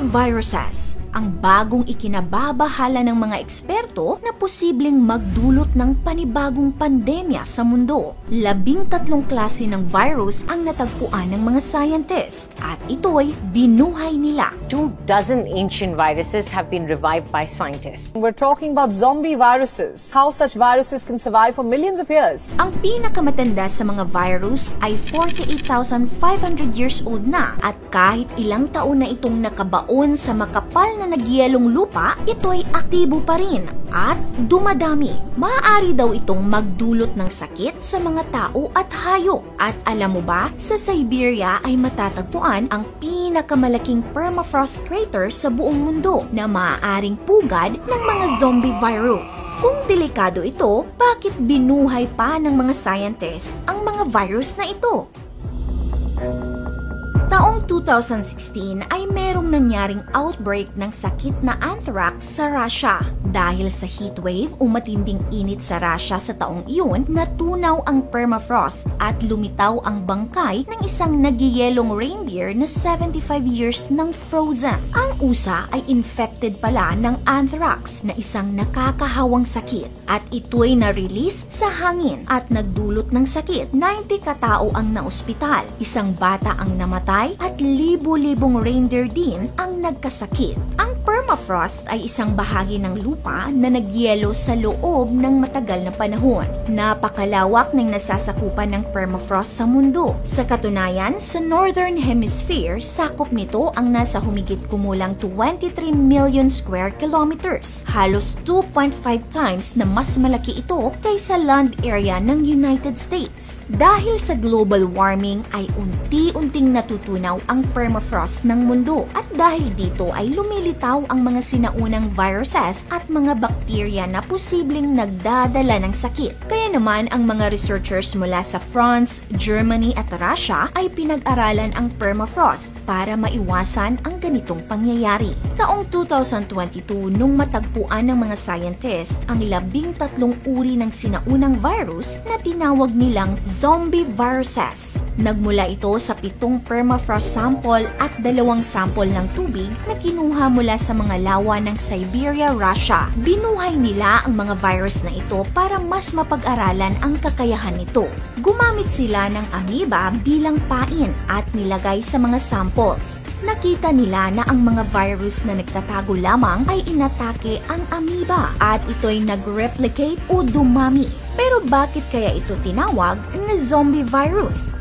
viruses, ang bagong ikinababahala ng mga eksperto na posibleng magdulot ng panibagong pandemya sa mundo. 13 klase ng virus ang natagpuan ng mga scientists at ito'y binuhay nila. 24 ancient viruses have been revived by scientists. We're talking about zombie viruses, how such viruses can survive for millions of years. Ang pinakamatanda sa mga virus ay 48,500 years old na at kahit ilang taon na itong nakabaon sa makapal na nagyelong lupa, ito'y aktibo pa rin at dumadami. Maaari daw itong magdulot ng sakit sa mga tao at hayop. At alam mo ba, sa Siberia ay matatagpuan ang pinakamalaking permafrost crater sa buong mundo na maaaring pugad ng mga zombie virus. Kung delikado ito, bakit binuhay pa ng mga scientists ang mga virus na ito? Taong 2016 ay merong nangyaring outbreak ng sakit na anthrax sa Russia. Dahil sa heatwave o matinding init sa Russia sa taong iyon, natunaw ang permafrost at lumitaw ang bangkay ng isang nagyeyelong reindeer na 75 years nang frozen. Ang usa ay infected pala ng anthrax na isang nakakahawang sakit at ito'y na-release sa hangin at nagdulot ng sakit. 90 katao ang naospital, isang bata ang namatay at libo-libong reindeer din ang nagkasakit. Ang permafrost ay isang bahagi ng lupa na nagyelo sa loob ng matagal na panahon. Napakalawak ng nasasakupan ng permafrost sa mundo. Sa katunayan, sa Northern Hemisphere, sakop nito ang nasa humigit kumulang 23 million square kilometers. Halos 2.5 times na mas malaki ito kaysa land area ng United States. Dahil sa global warming ay unti-unting natutunaw ang permafrost ng mundo at dahil dito ay lumilitaw ang mga sinaunang viruses at mga bakterya na posibleng nagdadala ng sakit. Kaya naman ang mga researchers mula sa France, Germany at Russia ay pinag-aralan ang permafrost para maiwasan ang ganitong pangyayari. Taong 2022 nung matagpuan ng mga scientists ang 13 uri ng sinaunang virus na tinawag nilang zombie viruses. Nagmula ito sa 7 permafrost sample at 2 sample ng tubig na kinuha mula sa mga lawa ng Siberia, Russia. Binuhay nila ang mga virus na ito para mas mapag-aralan ang kakayahan nito. Gumamit sila ng amoeba bilang pain at nilagay sa mga samples. Nakita nila na ang mga virus na nagtatago lamang ay inatake ang amoeba at ito'y nag-replicate o dumami. Pero bakit kaya ito tinawag na zombie virus?